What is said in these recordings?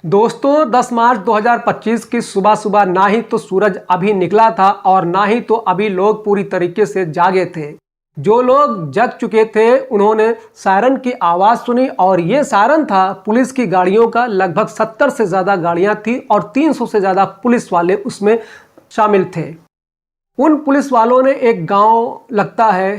दोस्तों 10 मार्च 2025 की सुबह सुबह ना ही तो सूरज अभी निकला था और ना ही तो अभी लोग पूरी तरीके से जागे थे। जो लोग जग चुके थे उन्होंने सायरन की आवाज़ सुनी और ये सायरन था पुलिस की गाड़ियों का। लगभग 70 से ज़्यादा गाड़ियां थी और 300 से ज़्यादा पुलिस वाले उसमें शामिल थे। उन पुलिस वालों ने एक गांव लगता है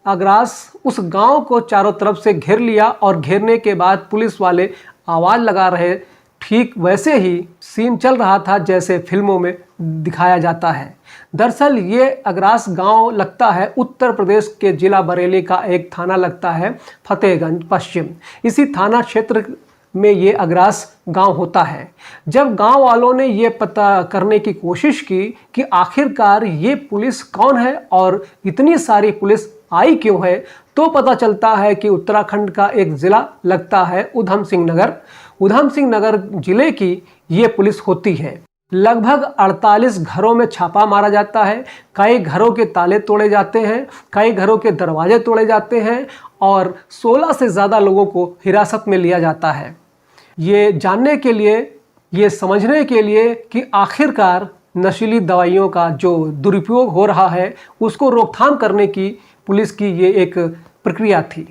अग्रास, उस गांव को चारों तरफ से घेर लिया और घेरने के बाद पुलिस वाले आवाज़ लगा रहे। ठीक वैसे ही सीन चल रहा था जैसे फिल्मों में दिखाया जाता है। दरअसल ये अग्रास गांव लगता है उत्तर प्रदेश के जिला बरेली का एक थाना लगता है फतेहगंज पश्चिम। इसी थाना क्षेत्र में ये अग्रास गांव होता है। जब गांव वालों ने ये पता करने की कोशिश की कि आखिरकार ये पुलिस कौन है और इतनी सारी पुलिस आई क्यों है, तो पता चलता है कि उत्तराखंड का एक ज़िला लगता है उधम सिंह नगर। उधम सिंह नगर जिले की ये पुलिस होती है। लगभग 48 घरों में छापा मारा जाता है। कई घरों के ताले तोड़े जाते हैं, कई घरों के दरवाजे तोड़े जाते हैं और 16 से ज़्यादा लोगों को हिरासत में लिया जाता है। ये जानने के लिए, ये समझने के लिए कि आखिरकार नशीली दवाइयों का जो दुरुपयोग हो रहा है उसको रोकथाम करने की पुलिस की ये एक प्रक्रिया थी।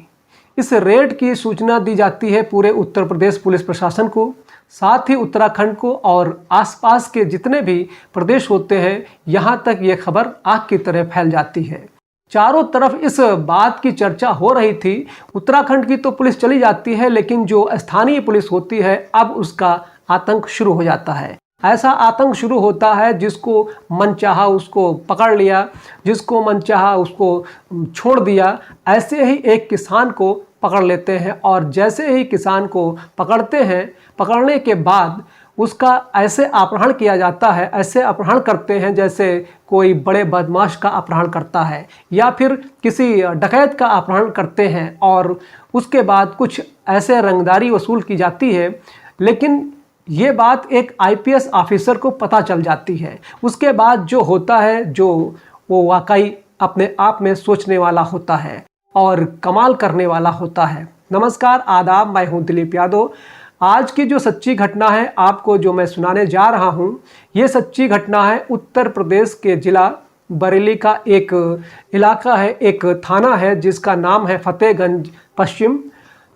इस रेड की सूचना दी जाती है पूरे उत्तर प्रदेश पुलिस प्रशासन को, साथ ही उत्तराखंड को और आसपास के जितने भी प्रदेश होते हैं, यहाँ तक ये खबर आग की तरह फैल जाती है। चारों तरफ इस बात की चर्चा हो रही थी। उत्तराखंड की तो पुलिस चली जाती है, लेकिन जो स्थानीय पुलिस होती है अब उसका आतंक शुरू हो जाता है। ऐसा आतंक शुरू होता है जिसको मनचाहा उसको पकड़ लिया, जिसको मनचाहा उसको छोड़ दिया। ऐसे ही एक किसान को पकड़ लेते हैं और जैसे ही किसान को पकड़ते हैं, पकड़ने के बाद उसका ऐसे अपहरण किया जाता है, ऐसे अपहरण करते हैं जैसे कोई बड़े बदमाश का अपहरण करता है या फिर किसी डकैत का अपहरण करते हैं और उसके बाद कुछ ऐसे रंगदारी वसूल की जाती है। लेकिन ये बात एक आईपीएस ऑफिसर को पता चल जाती है। उसके बाद जो होता है, जो वो वाकई अपने आप में सोचने वाला होता है और कमाल करने वाला होता है। नमस्कार, आदाब, मैं हूं दिलीप यादव। आज की जो सच्ची घटना है आपको जो मैं सुनाने जा रहा हूं, ये सच्ची घटना है उत्तर प्रदेश के जिला बरेली का एक इलाका है, एक थाना है जिसका नाम है फतेहगंज पश्चिम।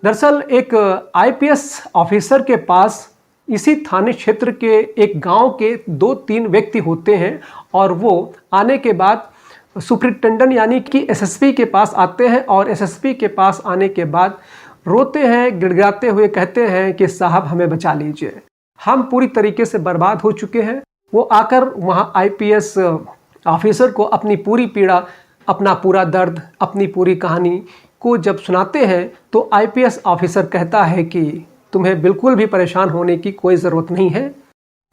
दरअसल एक आईपीएस ऑफिसर के पास इसी थाने क्षेत्र के एक गांव के 2-3 व्यक्ति होते हैं और वो आने के बाद सुपरिटेंडेंट यानी कि एसएसपी के पास आते हैं और एसएसपी के पास आने के बाद रोते हैं, गिड़गिड़ाते हुए कहते हैं कि साहब हमें बचा लीजिए, हम पूरी तरीके से बर्बाद हो चुके हैं। वो आकर वहाँ आईपीएस ऑफिसर को अपनी पूरी पीड़ा, अपना पूरा दर्द, अपनी पूरी कहानी को जब सुनाते हैं तो आईपीएस ऑफिसर कहता है कि तुम्हें बिल्कुल भी परेशान होने की कोई ज़रूरत नहीं है,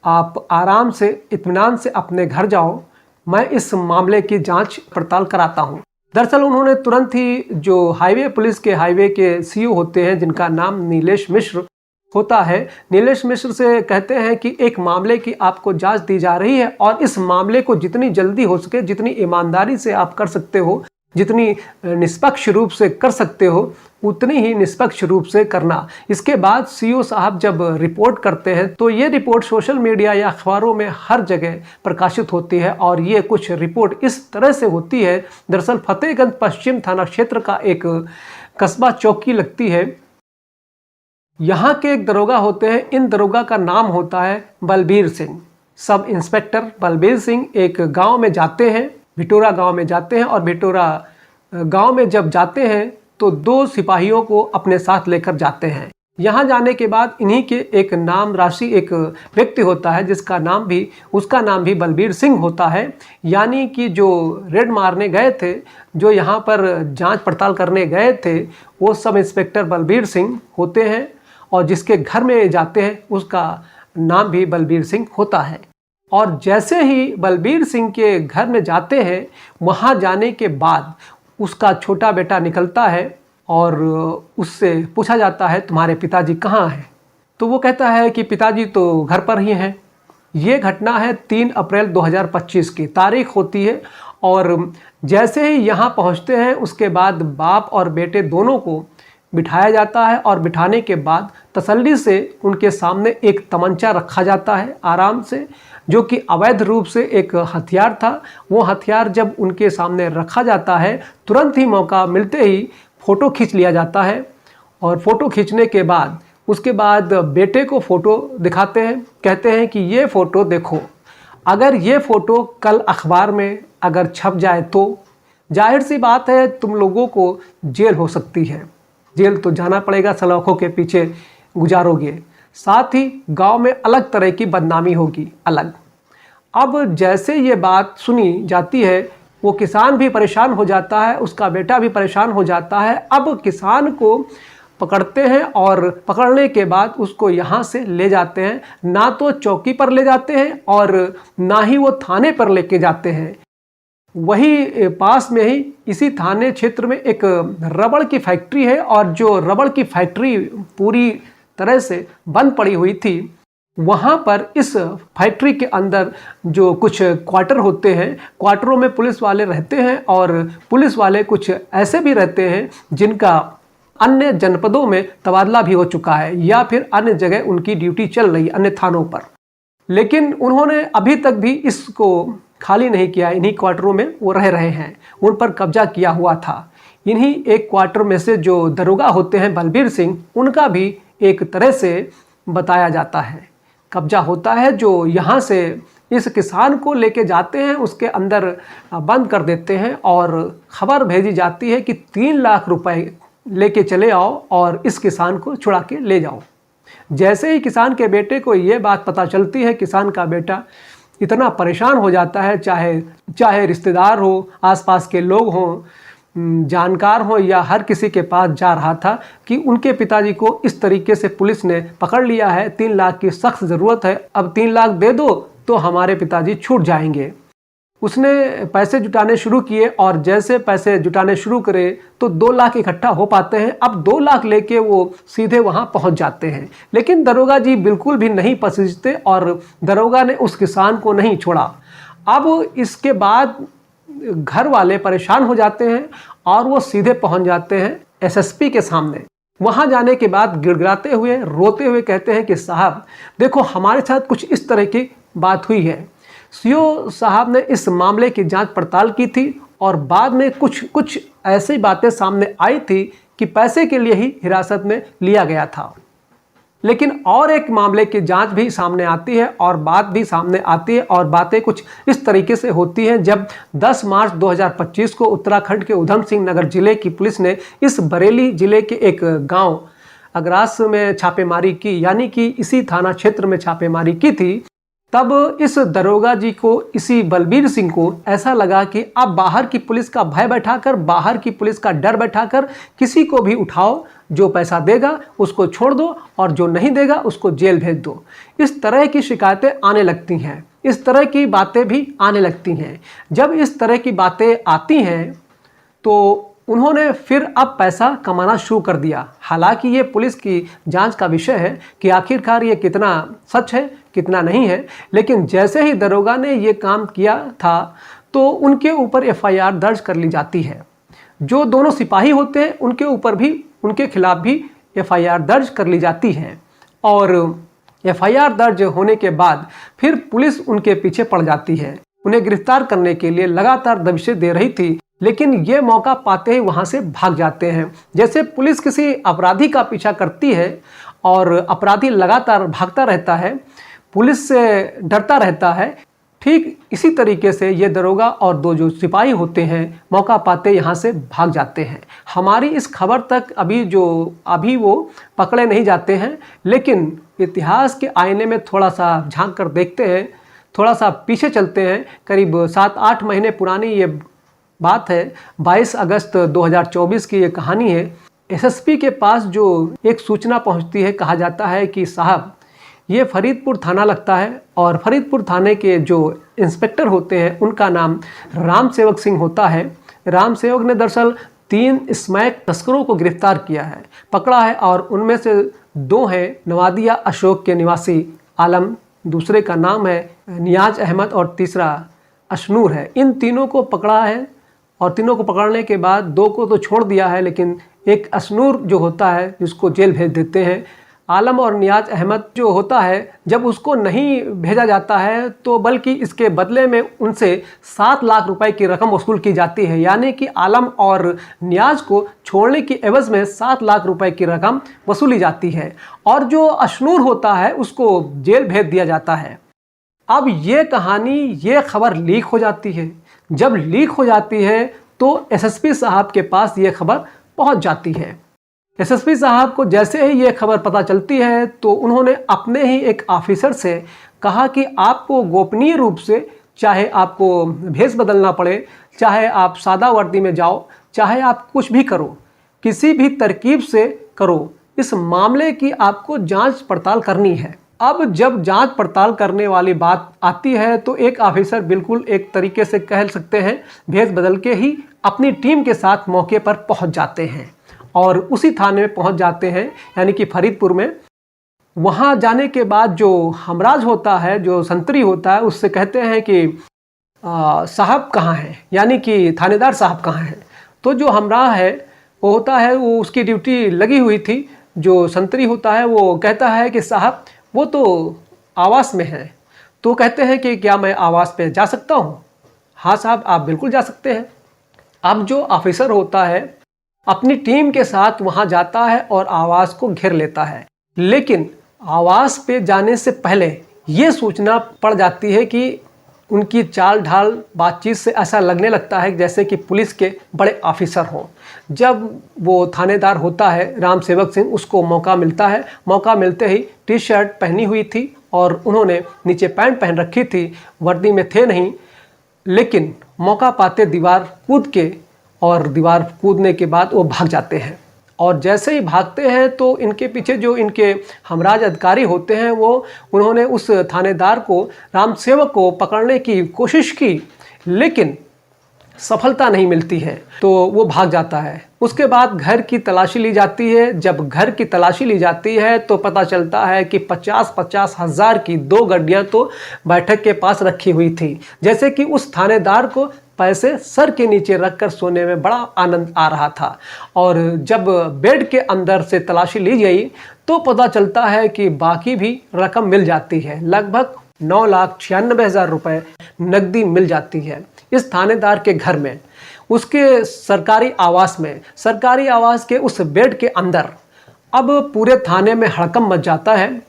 आप आराम से इत्मीनान से अपने घर जाओ, मैं इस मामले की जांच पड़ताल कराता हूं। दरअसल उन्होंने तुरंत ही जो हाईवे पुलिस के हाईवे के सीओ होते हैं जिनका नाम नीलेश मिश्र होता है, नीलेश मिश्र से कहते हैं कि एक मामले की आपको जांच दी जा रही है और इस मामले को जितनी जल्दी हो सके, जितनी ईमानदारी से आप कर सकते हो, जितनी निष्पक्ष रूप से कर सकते हो, उतनी ही निष्पक्ष रूप से करना। इसके बाद सीओ साहब जब रिपोर्ट करते हैं तो ये रिपोर्ट सोशल मीडिया या अखबारों में हर जगह प्रकाशित होती है और ये कुछ रिपोर्ट इस तरह से होती है। दरअसल फतेहगंज पश्चिम थाना क्षेत्र का एक कस्बा चौकी लगती है। यहाँ के एक दरोगा होते हैं, इन दरोगा का नाम होता है बलबीर सिंह। सब इंस्पेक्टर बलबीर सिंह एक गाँव में जाते हैं, भिटोरा गाँव में जाते हैं और भिटोरा गाँव में जब जाते हैं तो 2 सिपाहियों को अपने साथ लेकर जाते हैं। यहाँ जाने के बाद इन्हीं के एक नाम राशि एक व्यक्ति होता है जिसका नाम भी, उसका नाम भी बलबीर सिंह होता है। यानी कि जो रेड मारने गए थे, जो यहाँ पर जांच पड़ताल करने गए थे, वो सब इंस्पेक्टर बलबीर सिंह होते हैं और जिसके घर में जाते हैं उसका नाम भी बलबीर सिंह होता है। और जैसे ही बलबीर सिंह के घर में जाते हैं, वहाँ जाने के बाद उसका छोटा बेटा निकलता है और उससे पूछा जाता है तुम्हारे पिताजी कहाँ हैं? तो वो कहता है कि पिताजी तो घर पर ही हैं। ये घटना है 3 अप्रैल 2025 की तारीख होती है और जैसे ही यहाँ पहुँचते हैं उसके बाद बाप और बेटे दोनों को बिठाया जाता है और बिठाने के बाद तसल्ली से उनके सामने एक तमंचा रखा जाता है आराम से, जो कि अवैध रूप से एक हथियार था। वो हथियार जब उनके सामने रखा जाता है, तुरंत ही मौका मिलते ही फ़ोटो खींच लिया जाता है। और फ़ोटो खींचने के बाद उसके बाद बेटे को फ़ोटो दिखाते हैं, कहते हैं कि ये फ़ोटो देखो, अगर ये फ़ोटो कल अखबार में अगर छप जाए तो जाहिर सी बात है तुम लोगों को जेल हो सकती है, जेल तो जाना पड़ेगा, सलाखों के पीछे गुजारोगे, साथ ही गांव में अलग तरह की बदनामी होगी अलग। अब जैसे ये बात सुनी जाती है, वो किसान भी परेशान हो जाता है, उसका बेटा भी परेशान हो जाता है। अब किसान को पकड़ते हैं और पकड़ने के बाद उसको यहाँ से ले जाते हैं, ना तो चौकी पर ले जाते हैं और ना ही वो थाने पर लेके जाते हैं। वही पास में ही इसी थाने क्षेत्र में एक रबड़ की फैक्ट्री है, और जो रबड़ की फैक्ट्री पूरी तरह से बंद पड़ी हुई थी, वहाँ पर इस फैक्ट्री के अंदर जो कुछ क्वार्टर होते हैं, क्वार्टरों में पुलिस वाले रहते हैं, और पुलिस वाले कुछ ऐसे भी रहते हैं जिनका अन्य जनपदों में तबादला भी हो चुका है या फिर अन्य जगह उनकी ड्यूटी चल रही अन्य थानों पर। लेकिन उन्होंने अभी तक भी इसको खाली नहीं किया, इन्हीं क्वार्टरों में वो रह रहे हैं, उन पर कब्जा किया हुआ था। इन्हीं एक क्वार्टर में से जो दरोगा होते हैं बलबीर सिंह, उनका भी एक तरह से बताया जाता है कब्जा होता है, जो यहाँ से इस किसान को लेके जाते हैं, उसके अंदर बंद कर देते हैं और खबर भेजी जाती है कि 3 लाख रुपए लेके चले आओ और इस किसान को छुड़ा के ले जाओ। जैसे ही किसान के बेटे को ये बात पता चलती है, किसान का बेटा इतना परेशान हो जाता है, चाहे रिश्तेदार हो, आसपास के लोग हों, जानकार हो या हर किसी के पास जा रहा था कि उनके पिताजी को इस तरीके से पुलिस ने पकड़ लिया है, 3 लाख की सख्त ज़रूरत है, अब 3 लाख दे दो तो हमारे पिताजी छूट जाएंगे। उसने पैसे जुटाने शुरू किए और जैसे पैसे जुटाने शुरू करे तो 2 लाख इकट्ठा हो पाते हैं। अब 2 लाख लेके वो सीधे वहाँ पहुँच जाते हैं, लेकिन दरोगा जी बिल्कुल भी नहीं पसीजते और दरोगा ने उस किसान को नहीं छोड़ा। अब इसके बाद घर वाले परेशान हो जाते हैं और वो सीधे पहुँच जाते हैं एसएसपी के सामने। वहाँ जाने के बाद गिड़गिड़ाते हुए, रोते हुए कहते हैं कि साहब देखो, हमारे साथ कुछ इस तरह की बात हुई है। सीओ साहब ने इस मामले की जांच पड़ताल की थी और बाद में कुछ ऐसी बातें सामने आई थी कि पैसे के लिए ही हिरासत में लिया गया था। लेकिन और एक मामले की जांच भी सामने आती है और बात भी सामने आती है, और बातें कुछ इस तरीके से होती हैं। जब 10 मार्च 2025 को उत्तराखंड के उधम सिंह नगर जिले की पुलिस ने इस बरेली जिले के एक गांव अगरास में छापेमारी की, यानी कि इसी थाना क्षेत्र में छापेमारी की थी, तब इस दरोगा जी को, इसी बलबीर सिंह को ऐसा लगा कि अब बाहर की पुलिस का भय बैठाकर, बाहर की पुलिस का डर बैठाकर किसी को भी उठाओ, जो पैसा देगा उसको छोड़ दो और जो नहीं देगा उसको जेल भेज दो। इस तरह की शिकायतें आने लगती हैं, इस तरह की बातें भी आने लगती हैं। जब इस तरह की बातें आती हैं तो उन्होंने फिर अब पैसा कमाना शुरू कर दिया। हालांकि ये पुलिस की जांच का विषय है कि आखिरकार ये कितना सच है कितना नहीं है, लेकिन जैसे ही दरोगा ने ये काम किया था तो उनके ऊपर एफआईआर दर्ज कर ली जाती है। जो दोनों सिपाही होते हैं उनके ऊपर भी, उनके खिलाफ भी एफआईआर दर्ज कर ली जाती है, और एफआईआर दर्ज होने के बाद फिर पुलिस उनके पीछे पड़ जाती है। उन्हें गिरफ्तार करने के लिए लगातार दबिशें दे रही थी, लेकिन ये मौका पाते ही वहाँ से भाग जाते हैं। जैसे पुलिस किसी अपराधी का पीछा करती है और अपराधी लगातार भागता रहता है, पुलिस से डरता रहता है, ठीक इसी तरीके से ये दरोगा और 2 जो सिपाही होते हैं मौका पाते यहाँ से भाग जाते हैं। हमारी इस खबर तक अभी वो पकड़े नहीं जाते हैं, लेकिन इतिहास के आईने में थोड़ा सा झांक कर देखते हैं, थोड़ा सा पीछे चलते हैं। करीब 7-8 महीने पुरानी ये बात है, 22 अगस्त 2024 की ये कहानी है। एसएसपी के पास जो एक सूचना पहुंचती है, कहा जाता है कि साहब ये फरीदपुर थाना लगता है, और फरीदपुर थाने के जो इंस्पेक्टर होते हैं उनका नाम राम सेवक सिंह होता है। राम सेवक ने दरअसल 3 स्मैक तस्करों को गिरफ्तार किया है, पकड़ा है, और उनमें से 2 हैं नवादिया अशोक के निवासी आलम, दूसरे का नाम है नियाज अहमद और तीसरा अशनूर है। इन तीनों को पकड़ा है और तीनों को पकड़ने के बाद 2 को तो छोड़ दिया है, लेकिन एक अशनूर जो होता है जिसको जेल भेज देते हैं। आलम और नियाज अहमद जो होता है जब उसको नहीं भेजा जाता है तो बल्कि इसके बदले में उनसे 7 लाख रुपए की रकम वसूल की जाती है। यानी कि आलम और नियाज को छोड़ने की एवज में 7 लाख रुपए की रकम वसूली जाती है और जो अशनूर होता है उसको जेल भेज दिया जाता है। अब ये कहानी, ये खबर लीक हो जाती है। जब लीक हो जाती है तो एसएसपी साहब के पास ये खबर पहुंच जाती है। एसएसपी साहब को जैसे ही ये खबर पता चलती है तो उन्होंने अपने ही एक ऑफिसर से कहा कि आपको गोपनीय रूप से, चाहे आपको भेष बदलना पड़े, चाहे आप सादा वर्दी में जाओ, चाहे आप कुछ भी करो, किसी भी तरकीब से करो, इस मामले की आपको जांच पड़ताल करनी है। अब जब जांच पड़ताल करने वाली बात आती है तो एक ऑफिसर बिल्कुल एक तरीके से कह सकते हैं भेष बदल के ही अपनी टीम के साथ मौके पर पहुंच जाते हैं और उसी थाने में पहुंच जाते हैं, यानी कि फरीदपुर में। वहां जाने के बाद जो हमराज होता है, जो संतरी होता है, उससे कहते हैं कि साहब कहाँ हैं, यानी कि थानेदार साहब कहाँ हैं। तो जो हमराह है वो होता है, वो उसकी ड्यूटी लगी हुई थी। जो संतरी होता है वो कहता है कि साहब वो तो आवास में है। तो कहते हैं कि क्या मैं आवास पे जा सकता हूँ? हाँ साहब, आप बिल्कुल जा सकते हैं। अब जो ऑफिसर होता है अपनी टीम के साथ वहां जाता है और आवास को घेर लेता है, लेकिन आवास पे जाने से पहले ये सूचना पड़ जाती है कि उनकी चाल ढाल बातचीत से ऐसा लगने लगता है जैसे कि पुलिस के बड़े ऑफिसर हों। जब वो थानेदार होता है राम सेवक सिंह, उसको मौका मिलता है। मौका मिलते ही टी शर्ट पहनी हुई थी और उन्होंने नीचे पैंट पहन रखी थी, वर्दी में थे नहीं, लेकिन मौका पाते दीवार कूद के, और दीवार कूदने के बाद वो भाग जाते हैं। और जैसे ही भागते हैं तो इनके पीछे जो इनके हमराज अधिकारी होते हैं वो उन्होंने उस थानेदार को, राम सेवक को पकड़ने की कोशिश की, लेकिन सफलता नहीं मिलती है तो वो भाग जाता है। उसके बाद घर की तलाशी ली जाती है। जब घर की तलाशी ली जाती है तो पता चलता है कि 50-50 हज़ार की 2 गड्डियाँ तो बैठक के पास रखी हुई थी। जैसे कि उस थानेदार को पैसे सर के नीचे रखकर सोने में बड़ा आनंद आ रहा था। और जब बेड के अंदर से तलाशी ली गई तो पता चलता है कि बाकी भी रकम मिल जाती है। लगभग 9,96,000 रुपए नकदी मिल जाती है इस थानेदार के घर में, उसके सरकारी आवास में, सरकारी आवास के उस बेड के अंदर। अब पूरे थाने में हड़कंप मच जाता है।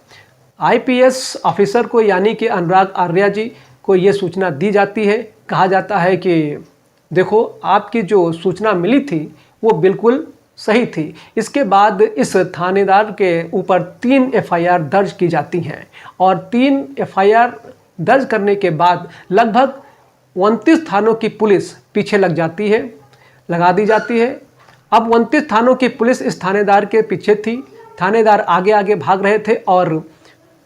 आईपीएस ऑफिसर को, यानी कि अनुराग आर्या जी को ये सूचना दी जाती है। कहा जाता है कि देखो, आपकी जो सूचना मिली थी वो बिल्कुल सही थी। इसके बाद इस थानेदार के ऊपर 3 एफआईआर दर्ज की जाती हैं और 3 एफआईआर दर्ज करने के बाद लगभग 29 थानों की पुलिस पीछे लगा दी जाती है। अब 29 थानों की पुलिस इस थानेदार के पीछे थी। थानेदार आगे आगे भाग रहे थे और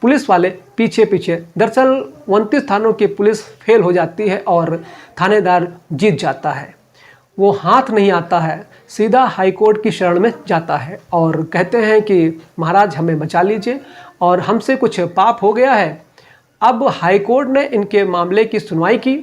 पुलिस वाले पीछे पीछे। दरअसल 29 थानों की पुलिस फेल हो जाती है और थानेदार जीत जाता है। वो हाथ नहीं आता है, सीधा हाईकोर्ट की शरण में जाता है और कहते हैं कि महाराज हमें बचा लीजिए और हमसे कुछ पाप हो गया है। अब हाईकोर्ट ने इनके मामले की सुनवाई की।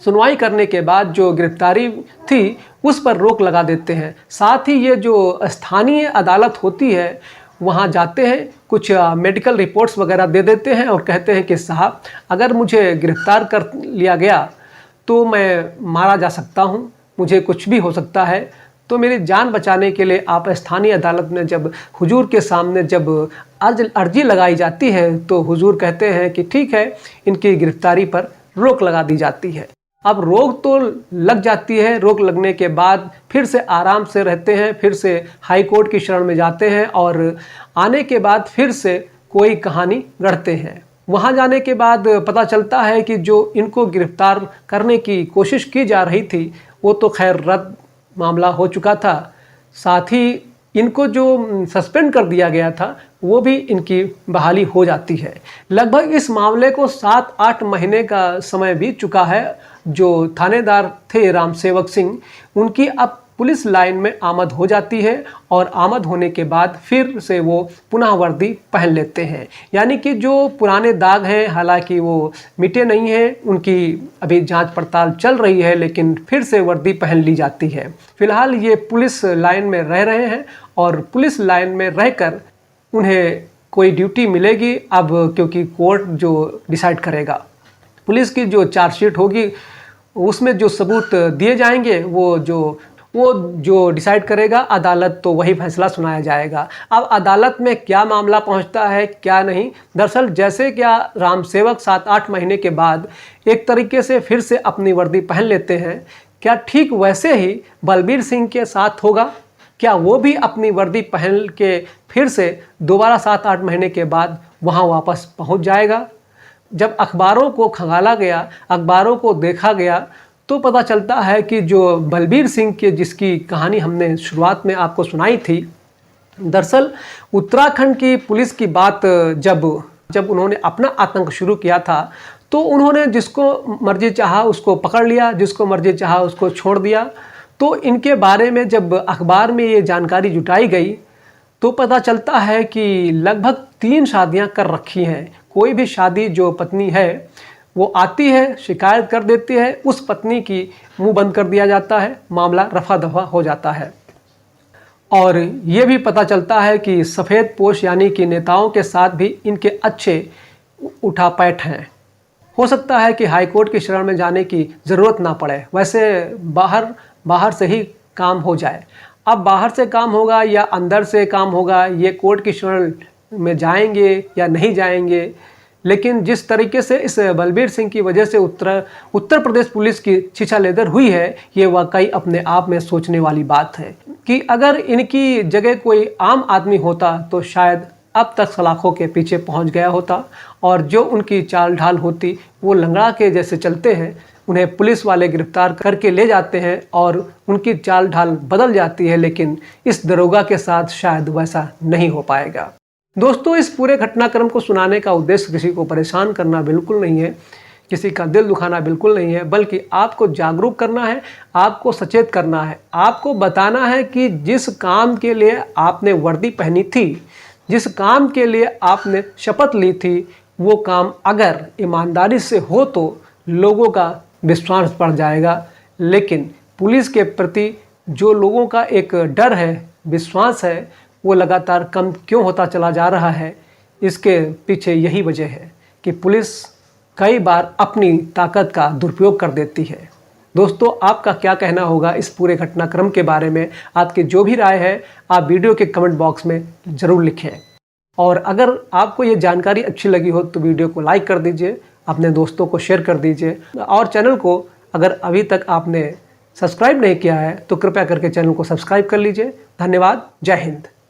सुनवाई करने के बाद जो गिरफ्तारी थी उस पर रोक लगा देते हैं। साथ ही ये जो स्थानीय अदालत होती है वहाँ जाते हैं, कुछ मेडिकल रिपोर्ट्स वगैरह दे देते हैं और कहते हैं कि साहब अगर मुझे गिरफ्तार कर लिया गया तो मैं मारा जा सकता हूँ, मुझे कुछ भी हो सकता है। तो मेरी जान बचाने के लिए आप स्थानीय अदालत में जब हुजूर के सामने जब अर्जी लगाई जाती है तो हुजूर कहते हैं कि ठीक है, इनकी गिरफ्तारी पर रोक लगा दी जाती है। अब रोक तो लग जाती है। रोक लगने के बाद फिर से आराम से रहते हैं, फिर से हाई कोर्ट की शरण में जाते हैं और आने के बाद फिर से कोई कहानी गढ़ते हैं। वहाँ जाने के बाद पता चलता है कि जो इनको गिरफ्तार करने की कोशिश की जा रही थी वो तो खैर रद्द मामला हो चुका था। साथ ही इनको जो सस्पेंड कर दिया गया था वो भी इनकी बहाली हो जाती है। लगभग इस मामले को 7-8 महीने का समय बीत चुका है। जो थानेदार थे राम सेवक सिंह, उनकी अब पुलिस लाइन में आमद हो जाती है और आमद होने के बाद फिर से वो पुनः वर्दी पहन लेते हैं। यानी कि जो पुराने दाग हैं हालांकि वो मिटे नहीं हैं, उनकी अभी जांच पड़ताल चल रही है, लेकिन फिर से वर्दी पहन ली जाती है। फिलहाल ये पुलिस लाइन में रह रहे हैं और पुलिस लाइन में रहकर उन्हें कोई ड्यूटी मिलेगी अब, क्योंकि कोर्ट जो डिसाइड करेगा। पुलिस की जो चार्जशीट होगी उसमें जो सबूत दिए जाएंगे वो जो डिसाइड करेगा अदालत, तो वही फैसला सुनाया जाएगा। अब अदालत में क्या मामला पहुंचता है क्या नहीं, दरअसल जैसे क्या राम सेवक 7-8 महीने के बाद एक तरीके से फिर से अपनी वर्दी पहन लेते हैं, क्या ठीक वैसे ही बलबीर सिंह के साथ होगा? क्या वो भी अपनी वर्दी पहन के फिर से दोबारा 7-8 महीने के बाद वहाँ वापस पहुँच जाएगा? जब अखबारों को खंगाला गया, अखबारों को देखा गया, तो पता चलता है कि जो बलबीर सिंह के जिसकी कहानी हमने शुरुआत में आपको सुनाई थी, दरअसल उत्तराखंड की पुलिस की बात जब उन्होंने अपना आतंक शुरू किया था तो उन्होंने जिसको मर्जी चाहा उसको पकड़ लिया, जिसको मर्जी चाहा उसको छोड़ दिया। तो इनके बारे में जब अखबार में ये जानकारी जुटाई गई तो पता चलता है कि लगभग 3 शादियां कर रखी हैं। कोई भी शादी जो पत्नी है वो आती है, शिकायत कर देती है, उस पत्नी की मुंह बंद कर दिया जाता है, मामला रफा दफा हो जाता है। और ये भी पता चलता है कि सफ़ेद पोश यानी कि नेताओं के साथ भी इनके अच्छे उठापैठ हैं। हो सकता है कि हाई कोर्ट की शरण में जाने की ज़रूरत ना पड़े, वैसे बाहर से ही काम हो जाए। अब बाहर से काम होगा या अंदर से काम होगा, ये कोर्ट की शरण में जाएंगे या नहीं जाएंगे, लेकिन जिस तरीके से इस बलबीर सिंह की वजह से उत्तर प्रदेश पुलिस की छीछालेदर हुई है, ये वाकई अपने आप में सोचने वाली बात है कि अगर इनकी जगह कोई आम आदमी होता तो शायद अब तक सलाखों के पीछे पहुंच गया होता और जो उनकी चाल ढाल होती वो लंगड़ा के जैसे चलते हैं, उन्हें पुलिस वाले गिरफ्तार करके ले जाते हैं और उनकी चाल ढाल बदल जाती है, लेकिन इस दरोगा के साथ शायद वैसा नहीं हो पाएगा। दोस्तों, इस पूरे घटनाक्रम को सुनाने का उद्देश्य किसी को परेशान करना बिल्कुल नहीं है, किसी का दिल दुखाना बिल्कुल नहीं है, बल्कि आपको जागरूक करना है, आपको सचेत करना है, आपको बताना है कि जिस काम के लिए आपने वर्दी पहनी थी, जिस काम के लिए आपने शपथ ली थी, वो काम अगर ईमानदारी से हो तो लोगों का विश्वास बढ़ जाएगा। लेकिन पुलिस के प्रति जो लोगों का एक डर है, विश्वास है, वो लगातार कम क्यों होता चला जा रहा है, इसके पीछे यही वजह है कि पुलिस कई बार अपनी ताकत का दुरुपयोग कर देती है। दोस्तों, आपका क्या कहना होगा इस पूरे घटनाक्रम के बारे में? आपकी जो भी राय है आप वीडियो के कमेंट बॉक्स में ज़रूर लिखें। और अगर आपको ये जानकारी अच्छी लगी हो तो वीडियो को लाइक कर दीजिए, अपने दोस्तों को शेयर कर दीजिए और चैनल को अगर अभी तक आपने सब्सक्राइब नहीं किया है तो कृपया करके चैनल को सब्सक्राइब कर लीजिए। धन्यवाद। जय हिंद।